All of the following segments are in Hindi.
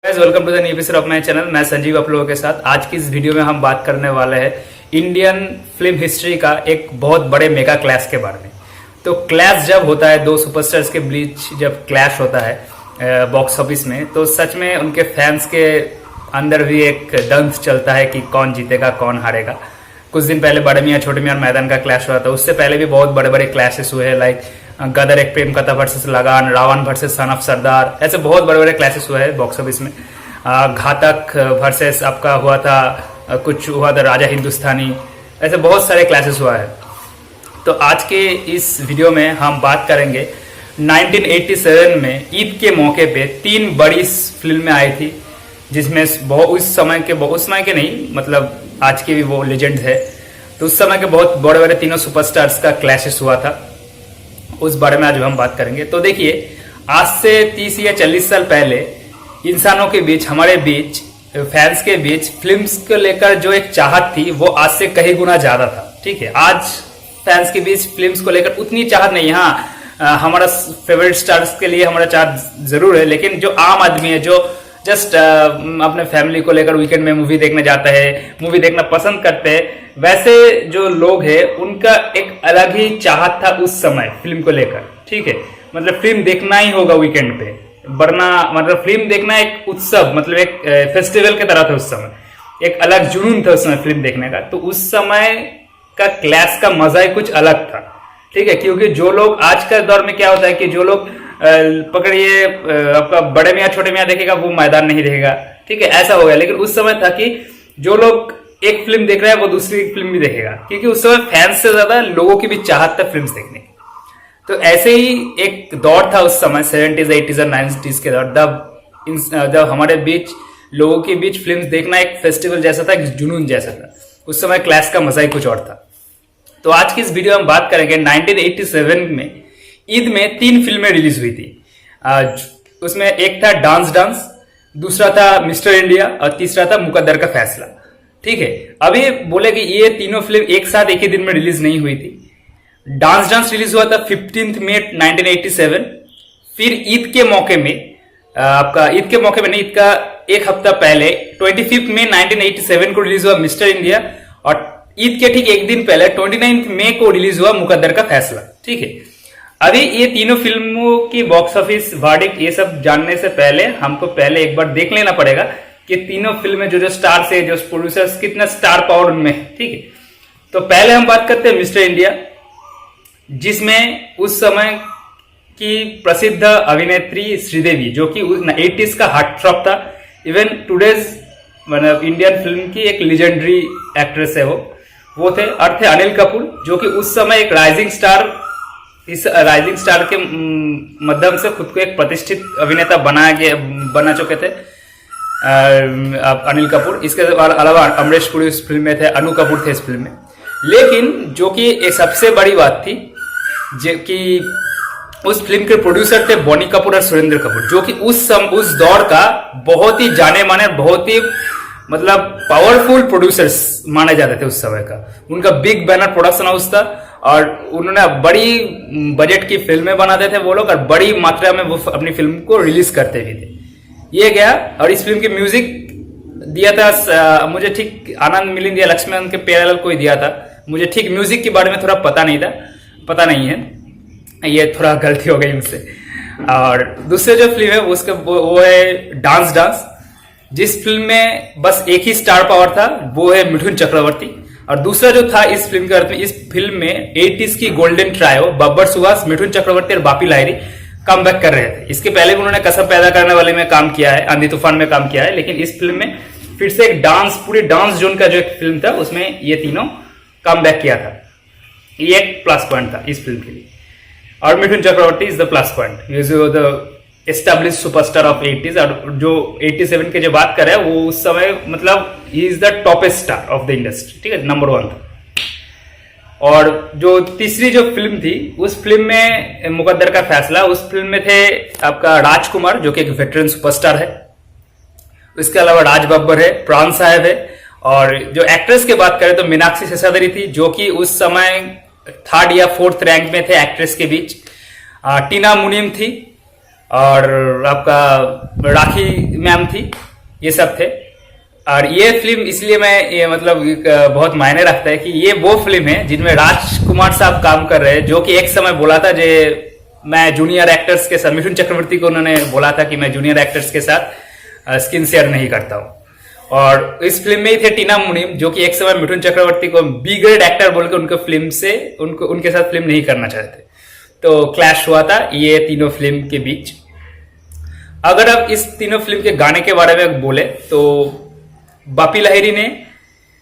Welcome to the new episode of my channel. मैं संजीव आप लोगों के साथ। आज की इस वीडियो में हम बात करने वाले हैं इंडियन फिल्म हिस्ट्री का एक बहुत बड़े मेगा क्लैश के बारे में। तो क्लैश जब होता है, दो सुपरस्टार्स के बीच जब क्लैश होता है बॉक्स ऑफिस में, तो सच में उनके फैंस के अंदर भी एक दंश चलता है कि कौन जीतेगा कौन हारेगा। कुछ दिन पहले बड़े मियाँ छोटे मियाँ मैदान का क्लैश हुआ था। उससे पहले भी बहुत बड़े बड़े क्लैशेस हुए हैं, लाइक गदर एक प्रेम कथा वर्सेस लगान, रावण वर्सेस सन ऑफ सरदार, ऐसे बहुत बड़े बड़े क्लैशेस हुए हैं बॉक्स ऑफिस में। घातक वर्सेस आपका हुआ था, कुछ हुआ था राजा हिंदुस्तानी, ऐसे बहुत सारे क्लैशेस हुआ है। तो आज के इस वीडियो में हम बात करेंगे 1987 में ईद के मौके पे तीन बड़ी फिल्में आई थी, जिसमें उस समय के नहीं, मतलब आज के भी वो लेजेंड है। तो उस समय के बहुत बड़े बड़े तीनों सुपरस्टार्स का क्लैशेस हुआ था, उस बारे में आज हम बात करेंगे। तो देखिए, आज से 30 या 40 साल पहले इंसानों के बीच, हमारे बीच, फैंस के बीच फिल्म्स को लेकर जो एक चाहत थी वो आज से कई गुना ज्यादा था। ठीक है, आज फैंस के बीच फिल्म्स को लेकर उतनी चाहत नहीं। हाँ, हमारा फेवरेट स्टार्स के लिए हमारा चाहत जरूर है, लेकिन जो आम आदमी है, जो जस्ट अपने फैमिली को लेकर वीकेंड में मूवी देखने जाता है, मूवी देखना पसंद करते हैं, वैसे जो लोग हैं उनका एक अलग ही चाहत था उस समय फिल्म को लेकर। ठीक है, मतलब फिल्म देखना ही होगा वीकेंड पे, वरना मतलब फिल्म देखना एक उत्सव, मतलब एक फेस्टिवल की तरह था उस समय। एक अलग जुनून था उस समय फिल्म देखने का। तो उस समय का क्लैश का मजा ही कुछ अलग था। ठीक है, क्योंकि जो लोग आज के दौर में क्या होता है कि जो लोग पकड़िए आपका बड़े मियाँ छोटे मियाँ देखेगा, वो मैदान नहीं देखेगा। ठीक है, ऐसा हो गया। लेकिन उस समय था कि जो लोग एक फिल्म देख रहे हैं वो दूसरी फिल्म भी देखेगा, क्योंकि उस समय फैंस से ज्यादा लोगों की भी चाहत था फिल्म देखने की। तो ऐसे ही एक दौर था उस समय 70s 80s और 90s के दौर, जब हमारे बीच, लोगों के बीच फिल्म देखना एक फेस्टिवल जैसा था, एक जुनून जैसा था। उस समय क्लैश का मजा ही कुछ और था। तो आज की इस वीडियो में बात करेंगे 1987 में ईद में तीन फिल्में रिलीज हुई थी। उसमें एक था डांस डांस, दूसरा था मिस्टर इंडिया और तीसरा था मुकद्दर का फैसला। ठीक है, अभी बोले कि ये तीनों फिल्म एक साथ एक ही दिन में रिलीज नहीं हुई थी। डांस डांस रिलीज हुआ था 15 मई 1987। फिर ईद के मौके में, आपका ईद के मौके में नहीं, ईद का एक हफ्ता पहले 25 मई 1987 को रिलीज हुआ मिस्टर इंडिया, और ईद के ठीक एक दिन पहले 29 मई को रिलीज हुआ मुकद्दर का फैसला। ठीक है, अभी ये तीनों फिल्मों की बॉक्स ऑफिस वर्डिक्ट ये सब जानने से पहले हमको पहले एक बार देख लेना पड़ेगा कि तीनों फिल्में जो स्टार्स है, जो प्रोड्यूसर्स, कितना स्टार पावर उनमें है। ठीक है, तो पहले हम बात करते हैं मिस्टर इंडिया, जिसमें उस समय की प्रसिद्ध अभिनेत्री श्रीदेवी, जो कि 80s का हार्ट थ्रॉप था, इवन टुडेज मतलब इंडियन फिल्म की एक लेजेंडरी एक्ट्रेस है वो थे। और थे अनिल कपूर, जो कि उस समय एक राइजिंग स्टार, इस राइजिंग स्टार के माध्यम से खुद को एक प्रतिष्ठित अभिनेता बना चुके थे अनिल कपूर। इसके अलावा अमरीश पुरी इस फिल्म में थे, अनु कपूर थे इस फिल्म में। लेकिन जो कि एक सबसे बड़ी बात थी, जो कि उस फिल्म के प्रोड्यूसर थे बॉनी कपूर और सुरेंद्र कपूर, जो कि उस दौर का बहुत ही जाने माने, बहुत ही मतलब पावरफुल प्रोड्यूसर्स माने जाते थे उस समय का। उनका बिग बैनर प्रोडक्शन हाउस था और उन्होंने बड़ी बजट की फिल्में बनाते थे वो लोग, और बड़ी मात्रा में वो अपनी फिल्म को रिलीज करते भी थे। ये गया, और इस फिल्म की म्यूजिक दिया था मुझे ठीक आनंद मिलिंद या लक्ष्मण के पैरेलल को ही दिया था। मुझे ठीक म्यूजिक के बारे में थोड़ा पता नहीं है, ये थोड़ा गलती हो गई मुझसे। और दूसरे जो फिल्म है वो है डांस डांस, जिस फिल्म में बस एक ही स्टार पावर था, वो है मिठुन चक्रवर्ती। और दूसरा जो था इस फिल्म के अर्थ में, इस फिल्म में 80s की गोल्डन ट्रायो बब्बर सुहास, मिठुन चक्रवर्ती और बापी लाहिरी कम बैक कर रहे थे। इसके पहले भी उन्होंने कसम पैदा करने वाले में काम किया है, आंधी तूफान में काम किया है, लेकिन इस फिल्म में फिर से एक पूरी डांस जोन का जो एक फिल्म था, उसमें ये तीनों कम बैक किया था। ये एक प्लस पॉइंट था इस फिल्म के लिए। और Mithun Chakraborty is the plus point, the establish superstar of 80s। और जो 87 के जो बात कर रहे हैं, वो उस समय मतलब he is the toppest star of the industry. ठीक है, नंबर 1 था। और जो तीसरी जो फिल्म थी, उस फिल्म में मुकद्दर का फैसला, उस फिल्म में थे आपका राजकुमार, जो कि एक वेटरन सुपरस्टार है। इसके अलावा राज बब्बर है, प्राण साहब है, और जो एक्ट्रेस की बात करें तो मीनाक्षी शेषाद्री थी, जो कि उस समय 3rd या 4th रैंक में थे एक्ट्रेस के बीच। टीना मुनीम थी, और आपका राखी मैम थी, ये सब थे। और ये फिल्म इसलिए मैं ये मतलब बहुत मायने रखता है कि ये वो फिल्म है जिनमें राजकुमार साहब काम कर रहे हैं, जो कि एक समय बोला था जे मैं जूनियर एक्टर्स के साथ, मिथुन चक्रवर्ती को उन्होंने बोला था कि मैं जूनियर एक्टर्स के साथ स्क्रीन शेयर नहीं करता हूँ। और इस फिल्म में ही थे टीना मुनीम, जो कि एक समय मिथुन चक्रवर्ती को बी ग्रेड एक्टर बोल के उनको फिल्म से उनके साथ फिल्म नहीं करना चाहते। तो क्लैश हुआ था ये तीनों फिल्म के बीच। अगर आप इस तीनों फिल्म के गाने के बारे में बोले तो बापी लाहिरी ने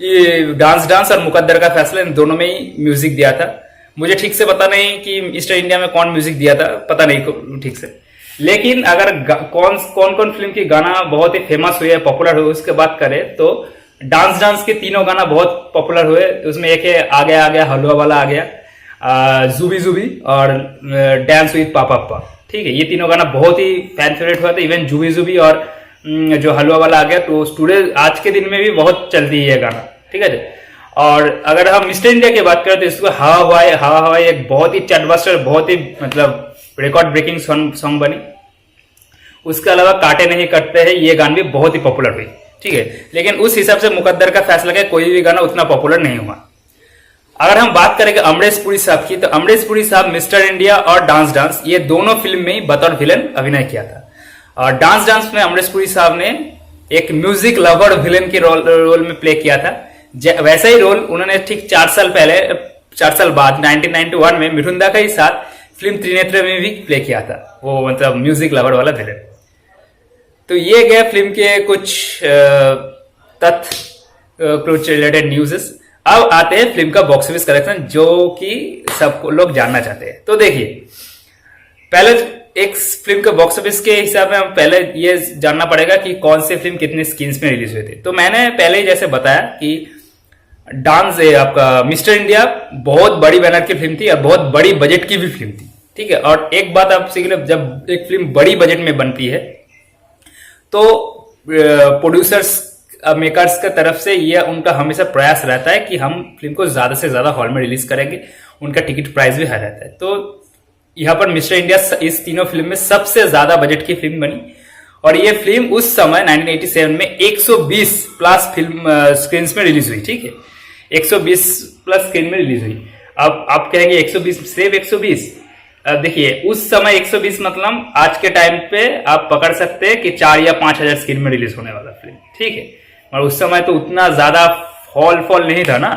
ये डांस और मुकद्दर का फैसला इन दोनों में ही म्यूजिक दिया था। मुझे ठीक से पता नहीं कि मिस्टर इंडिया में कौन म्यूजिक दिया था, पता नहीं ठीक से। लेकिन अगर कौन कौन फिल्म की गाना बहुत ही फेमस हुए, पॉपुलर हुए, उसके बात करें तो डांस के तीनों गाना बहुत पॉपुलर हुए। उसमें एक है आ गया हलवा वाला आ गया, जुबी जुबी और डांस विद पापा। ठीक है, ये तीनों गाना बहुत ही फैन फेवरेट हुआ था। इवन जुबी जुबी और जो हलवा वाला आ गया तो स्टूडेंट आज के दिन में भी बहुत चलती है ये गाना। ठीक है। और अगर हम मिस्टर इंडिया की बात करें तो इसको हवा हवाई एक बहुत ही चटबस्टर, बहुत ही मतलब रिकॉर्ड ब्रेकिंग सॉन्ग बनी। उसके अलावा काटे नहीं कटते हैं, ये गाना भी बहुत ही पॉपुलर हुई। ठीक है, लेकिन उस हिसाब से मुकद्दर का फैसला का कोई भी गाना उतना पॉपुलर नहीं हुआ। अगर हम बात करेंगे अमरीश पुरी साहब की, तो अमरीश पुरी साहब मिस्टर इंडिया और डांस ये दोनों फिल्म में ही बतौर विलन अभिनय किया था। और डांस में अमरीश पुरी साहब ने एक म्यूजिक लवर विलन के रोल में प्ले किया था। वैसा ही रोल उन्होंने ठीक 4 साल बाद 1991 में मिठुन दा के साथ फिल्म त्रिनेत्र में भी प्ले किया था, वो मतलब म्यूजिक लवर वाला विलन। तो ये गया फिल्म के कुछ तथ्य, कुछ रिलेटेड न्यूज़ेस। अब आते हैं फिल्म का बॉक्स ऑफिस कलेक्शन, जो कि सब लोग जानना चाहते हैं। तो देखिए, पहले एक फिल्म के बॉक्स ऑफिस के हिसाब में हम पहले ये जानना पड़ेगा कि कौन सी फिल्म कितने स्क्रीन्स में रिलीज हुए थे। तो मैंने पहले ही जैसे बताया कि डांस आपका मिस्टर इंडिया बहुत बड़ी बैनर की फिल्म थी और बहुत बड़ी बजट की भी फिल्म थी। ठीक है, और एक बात आप सीख लो, जब एक फिल्म बड़ी बजट में बनती है तो प्रोड्यूसर्स मेकर्स की तरफ से यह उनका हमेशा प्रयास रहता है कि हम फिल्म को ज्यादा से ज्यादा हॉल में रिलीज करेंगे। उनका टिकट प्राइस भी हाई रहता है। तो यहाँ पर मिस्टर इंडिया इस तीनों फिल्म में सबसे ज्यादा बजट की फिल्म बनी। और ये फिल्म उस समय 1987 में 120 प्लस फिल्म स्क्रीन में रिलीज हुई। ठीक है, 120 प्लस स्क्रीन में रिलीज हुई। अब आप कहेंगे 120 सिर्फ 120? देखिए, उस समय 120 मतलब आज के टाइम पे आप पकड़ सकते हैं कि 4 या 5 हजार स्क्रीन में रिलीज होने वाला फिल्म। ठीक है, और उस समय तो उतना ज्यादा फॉल नहीं था ना,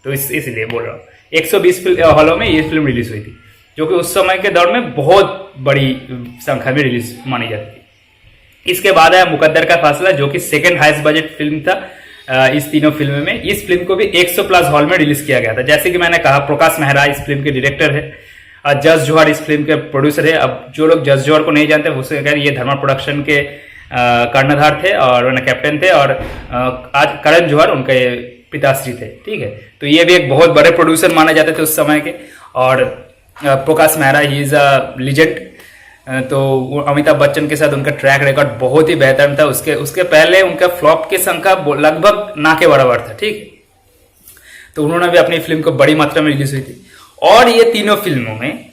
तो इसलिए बोल रहा हूँ 120 हॉलों में ये फिल्म रिलीज हुई थी, जो कि उस समय के दौर में बहुत बड़ी संख्या में रिलीज मानी जाती थी। इसके बाद आया मुकद्दर का फैसला, जो कि सेकंड हाईएस्ट बजट फिल्म था इस तीनों फिल्म में। इस फिल्म को भी 100 प्लस हॉल में रिलीज किया गया था। जैसे कि मैंने कहा, प्रकाश मेहरा इस फिल्म के डायरेक्टर है, जस जौहर इस फिल्म के प्रोड्यूसर है। अब जो लोग जस जौहर को नहीं जानते, उससे कह ये धर्मा प्रोडक्शन के कर्णधार थे और कैप्टन थे, और आज करण जौहर उनके पिताश्री थे। ठीक है, तो ये भी एक बहुत बड़े प्रोड्यूसर माने जाते थे उस समय के। और Prakash Mehra he is a legend. तो अमिताभ बच्चन के साथ उनका ट्रैक रिकॉर्ड बहुत ही बेहतर था। उसके पहले उनका फ्लॉप की संख्या लगभग ना के बराबर था। ठीक, तो उन्होंने भी अपनी फिल्म को बड़ी मात्रा में रिलीज हुई थी। और ये तीनों फिल्मों में,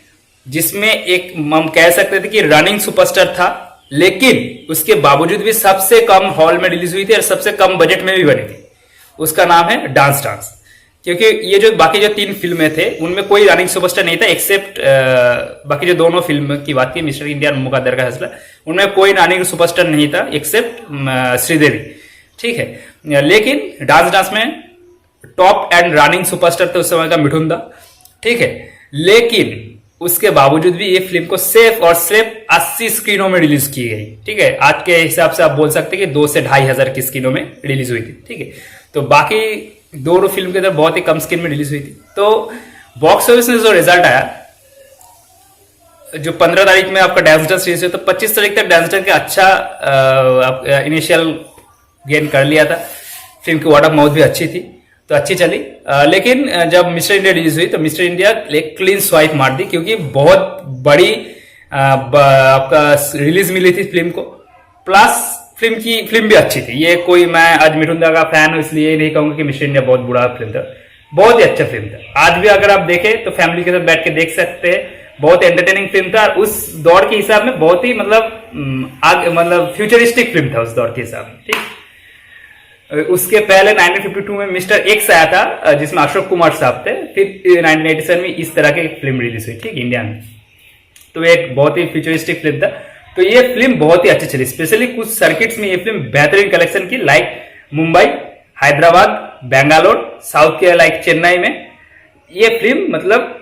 जिसमें एक हम कह सकते थे कि रनिंग सुपरस्टार था, लेकिन उसके बावजूद भी सबसे कम हॉल में रिलीज हुई थी और सबसे कम बजट में भी बनी थी, उसका नाम है डांस। क्योंकि ये जो बाकी जो 3 फिल्में थे उनमें कोई रनिंग सुपरस्टार नहीं था, एक्सेप्ट बाकी जो दोनों फिल्म की बात की, मिस्टर इंडिया और मुकद्दर का फैसला, उनमें कोई रनिंग सुपरस्टार नहीं था एक्सेप्ट श्रीदेवी। ठीक है, लेकिन डांस में टॉप एंड रनिंग सुपरस्टार थे उस समय का मिठुन दा। ठीक है, लेकिन उसके बावजूद भी ये फिल्म को सिर्फ और सिर्फ 80 स्क्रीनों में रिलीज की गई। ठीक है, आज के हिसाब से आप बोल सकते हैं कि 2 से 2,500 की स्क्रीनों में रिलीज हुई थी। ठीक है, तो बाकी दोनों फिल्म के अंदर बहुत ही कम स्क्रीन में रिलीज हुई थी। तो बॉक्स ऑफिस में जो रिजल्ट आया, जो 15 तारीख में आपका डांस रिलीज हुआ, तो 25 तारीख तक डांस का अच्छा इनिशियल गेन कर लिया था। फिल्म की वर्ड ऑफ माउथ भी अच्छी थी, तो अच्छी चली। लेकिन जब मिस्टर इंडिया रिलीज हुई तो मिस्टर इंडिया एक क्लीन स्वाइप मार दी, क्योंकि बहुत बड़ी आपका रिलीज मिली थी फिल्म को, प्लस फिल्म भी अच्छी थी। ये कोई, मैं आज मिठुन दा का फैन हूं इसलिए नहीं कहूंगा कि मिस्टर इंडिया बहुत बुरा फिल्म था, बहुत ही अच्छा फिल्म था। आज भी अगर आप देखें तो फैमिली के साथ बैठ के देख सकते हैं, बहुत एंटरटेनिंग फिल्म था। उस दौर के हिसाब में बहुत ही मतलब फ्यूचरिस्टिक फिल्म था उस दौर के हिसाब में, ठीक। उसके पहले 1952 में मिस्टर एक्स आया था जिसमें अशोक कुमार साहब थे। फिर 1987 में इस तरह की फिल्म रिलीज हुई, ठीक, इंडिया में। तो एक बहुत ही फ्यूचरिस्टिक फिल्म था। तो ये फिल्म बहुत ही अच्छी चली, स्पेशली कुछ सर्किट्स में ये फिल्म बेहतरीन कलेक्शन की, लाइक मुंबई, हैदराबाद, बेंगलोर, साउथ के लाइक चेन्नई में ये फिल्म मतलब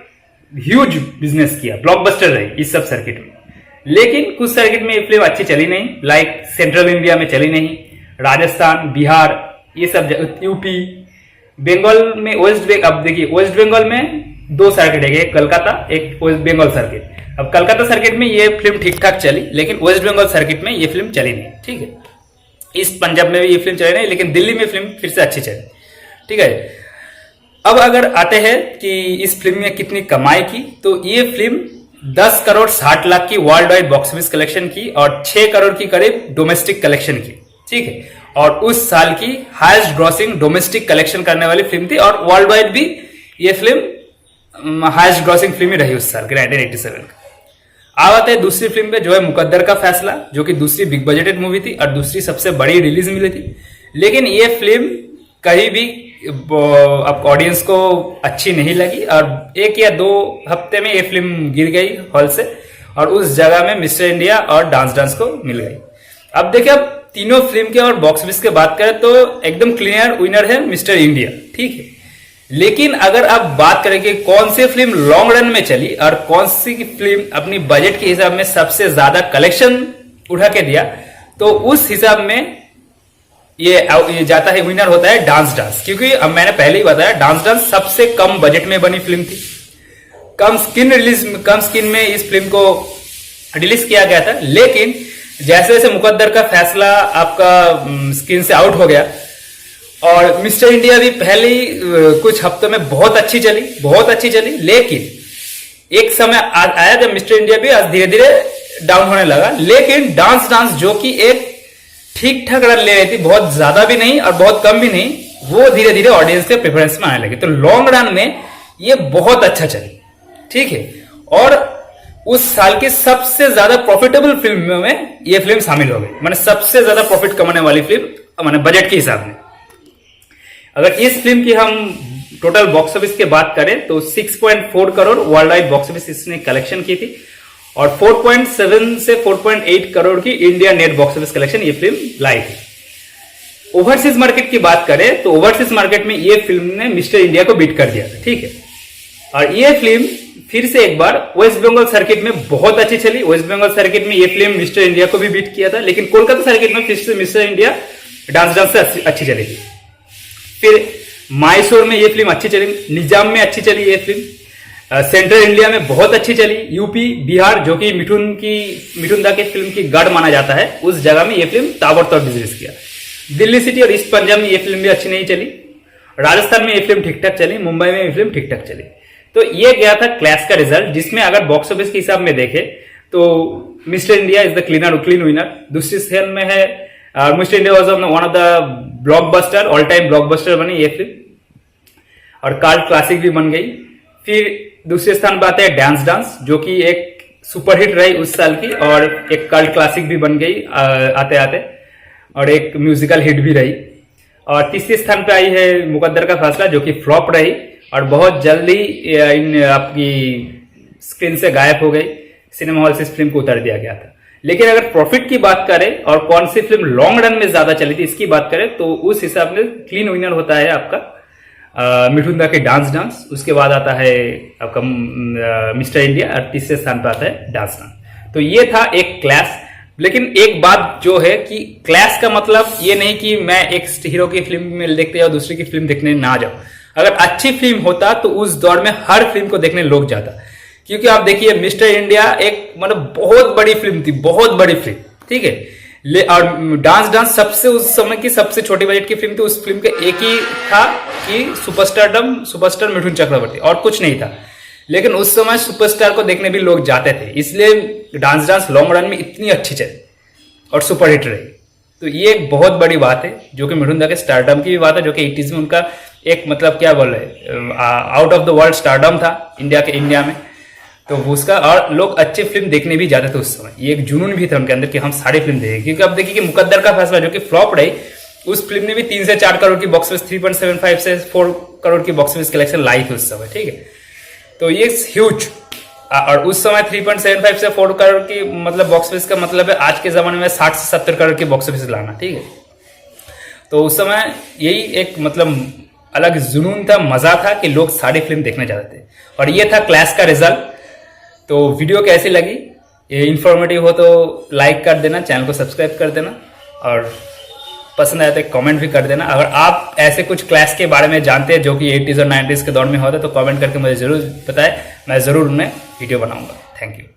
ह्यूज बिजनेस किया, ब्लॉकबस्टर रही इस सब सर्किट में। लेकिन कुछ सर्किट में ये फिल्म अच्छी चली नहीं, लाइक सेंट्रल इंडिया में चली नहीं, राजस्थान, बिहार, ये सब यूपी, बंगाल में अब देखिए वेस्ट बंगाल में दो सर्किट है, एक कलकत्ता, एक वेस्ट बंगाल सर्किट। अब कलकत्ता सर्किट में ये फिल्म ठीक ठाक चली, लेकिन वेस्ट बंगाल सर्किट में ये फिल्म चली नहीं, ठीक है। ईस्ट पंजाब में भी ये फिल्म चली नहीं, लेकिन दिल्ली में फिल्म फिर से अच्छी चली, ठीक है। अब अगर आते हैं कि इस फिल्म ने कितनी कमाई की, तो ये फिल्म 10 करोड़ 60 लाख की world wide box office collection की और 6 करोड़ की करीब डोमेस्टिक कलेक्शन की, ठीक है। और उस साल की हाईएस्ट ग्रॉसिंग डोमेस्टिक कलेक्शन करने वाली फिल्म थी, और वर्ल्ड वाइड भी ये फिल्म हाईएस्ट ग्रॉसिंग फिल्म ही रही उस साल की 1987 का। अब आते हैं दूसरी फिल्म पे, जो है मुकद्दर का फैसला, जो कि दूसरी बिग बजटेड मूवी थी और दूसरी सबसे बड़ी रिलीज मिली थी। लेकिन ये फिल्म कहीं भी अब ऑडियंस को अच्छी नहीं लगी, और 1 या 2 हफ्ते में ये फिल्म गिर गई हॉल से, और उस जगह में मिस्टर इंडिया और डांस को मिल गई। अब देखिए, अब तीनों फिल्म के और बॉक्स ऑफिस की बात करें तो एकदम क्लियर विनर है मिस्टर इंडिया, ठीक है। लेकिन अगर आप बात करें कि कौन सी फिल्म लॉन्ग रन में चली और कौन सी फिल्म अपनी बजट के हिसाब में सबसे ज्यादा कलेक्शन उठा के दिया, तो उस हिसाब में ये जाता है, विनर होता है डांस। क्योंकि अब मैंने पहले ही बताया, डांस सबसे कम बजट में बनी फिल्म थी, कम स्क्रीन में इस फिल्म को रिलीज किया गया था। लेकिन जैसे जैसे मुकद्दर का फैसला आपका स्क्रीन से आउट हो गया, और मिस्टर इंडिया भी पहले कुछ हफ्तों में बहुत अच्छी चली, लेकिन एक समय आया जब मिस्टर इंडिया भी आज धीरे धीरे डाउन होने लगा। लेकिन डांस जो कि एक ठीक ठाक रन ले रही थी, बहुत ज्यादा भी नहीं और बहुत कम भी नहीं, वो धीरे धीरे ऑडियंस के प्रेफरेंस में आने लगी। तो लॉन्ग रन में ये बहुत अच्छा चली, ठीक है। और उस साल की सबसे ज्यादा प्रॉफिटेबल फिल्मों में ये फिल्म शामिल हो गई, माने सबसे ज्यादा प्रॉफिट कमाने वाली फिल्म, माने बजट के हिसाब में। अगर इस फिल्म की हम टोटल बॉक्स ऑफिस की बात करें तो 6.4 crore world wide box office इसने कलेक्शन की थी, और 4.7 से 4.8 करोड़ की India net box office collection ये फिल्म लाई थी। ओवरसीज मार्केट की बात करें तो ओवरसीज मार्केट में ये फिल्म ने मिस्टर इंडिया को बीट कर दिया था, ठीक है। और ये फिल्म फिर से एक बार वेस्ट बंगाल सर्किट में बहुत अच्छी चली। वेस्ट बंगाल सर्किट में ये फिल्म मिस्टर इंडिया को भी बीट किया था, लेकिन कोलकाता सर्किट में फिर से मिस्टर इंडिया डांस से अच्छी चली थी। फिर मैसूर में ये फिल्म अच्छी चली, निजाम में अच्छी चली ये फिल्म, सेंट्रल इंडिया में बहुत अच्छी चली, यूपी, बिहार, जो कि मिठुन दा के फिल्म की गढ़ माना जाता है, उस जगह में ये फिल्म ताबड़तोड़ बिजनेस किया। दिल्ली सिटी और ईस्ट पंजाब में ये फिल्म भी अच्छी नहीं चली, राजस्थान में ये फिल्म ठीक ठाक चली, मुंबई में ये फिल्म ठीक ठाक चली। तो ये गया था क्लैश का रिजल्ट, जिसमें अगर बॉक्स ऑफिस के हिसाब में देखें तो mister India is the clean winner. दूसरी स्थान में है mister India was one of the blockbuster, all time blockbuster बनी ये फिल्म, और कार्ड क्लासिक भी बन गई। फिर दूसरे स्थान पर आते हैं डांस, जो कि एक सुपरहिट रही उस साल की, और एक कल्ट क्लासिक भी बन गई आते आते, और एक म्यूजिकल हिट भी रही। और तीसरे स्थान पे आई है मुकद्दर का फैसला, जो कि फ्लॉप रही और बहुत जल्दी इन आपकी स्क्रीन से गायब हो गई, सिनेमा हॉल से इस फिल्म को उतार दिया गया था। लेकिन अगर प्रॉफिट की बात करें और कौन सी फिल्म लॉन्ग रन में ज्यादा चली थी इसकी बात करें, तो उस हिसाब में क्लीन विनर होता है आपका मिठुन दा के डांस। उसके बाद आता है आपका मिस्टर इंडिया, और तीसरे स्थान पर आता है डांस। तो ये था एक क्लैश। लेकिन एक बात जो है कि क्लैश का मतलब ये नहीं कि मैं एक हीरो की फिल्म में देखते जाऊं, दूसरे की फिल्म देखने ना जाऊं। अगर अच्छी फिल्म होता तो उस दौर में हर फिल्म को देखने लोग जाता, क्योंकि आप देखिए मिस्टर इंडिया एक मतलब बहुत बड़ी फिल्म थी, बहुत बड़ी फिल्म, ठीक है। और डांस सबसे उस समय की सबसे छोटी बजट की फिल्म थी। उस फिल्म का एक ही था कि सुपरस्टार मिठुन चक्रवर्ती, और कुछ नहीं था। लेकिन उस समय सुपरस्टार को देखने भी लोग जाते थे, इसलिए डांस लॉन्ग रन में इतनी अच्छी चली और सुपरहिट रही। तो ये एक बहुत बड़ी बात है, जो कि मिठुन दा के स्टारडम की भी बात है, जो कि 80s में उनका एक मतलब क्या बोल रहे out of the world stardom था इंडिया में। तो वो उसका, और लोग अच्छी फिल्म देखने भी जाते थे उस समय, ये एक जुनून भी था उनके अंदर कि हम सारी फिल्म देखेंगे। क्योंकि अब देखिए कि मुकद्दर का फैसला जो कि फ्लॉप रही, उस फिल्म ने भी 3 से 4 करोड़ की बॉक्स ऑफिस, 3.75 से 4 करोड़ की बॉक्स ऑफिस कलेक्शन लाई थी उस समय, ठीक है। तो ये ह्यूज, और उस समय 3.75 से 4 करोड़ की मतलब बॉक्स ऑफिस का मतलब है आज के जमाने में 60 से 70 करोड़ की बॉक्स ऑफिस लाना, ठीक है। तो उस समय यही एक मतलब अलग जुनून था, मजा था कि लोग सारी फिल्म देखने जाते थे, और ये था क्लैश का रिजल्ट। तो वीडियो कैसी लगी, ये इन्फॉर्मेटिव हो तो लाइक कर देना, चैनल को सब्सक्राइब कर देना, और पसंद आए तो कमेंट भी कर देना। अगर आप ऐसे कुछ क्लैश के बारे में जानते हैं जो कि 80s और 90s के दौर में होता है तो कमेंट करके मुझे जरूर बताएं, मैं जरूर उनमें वीडियो बनाऊंगा। Thank you.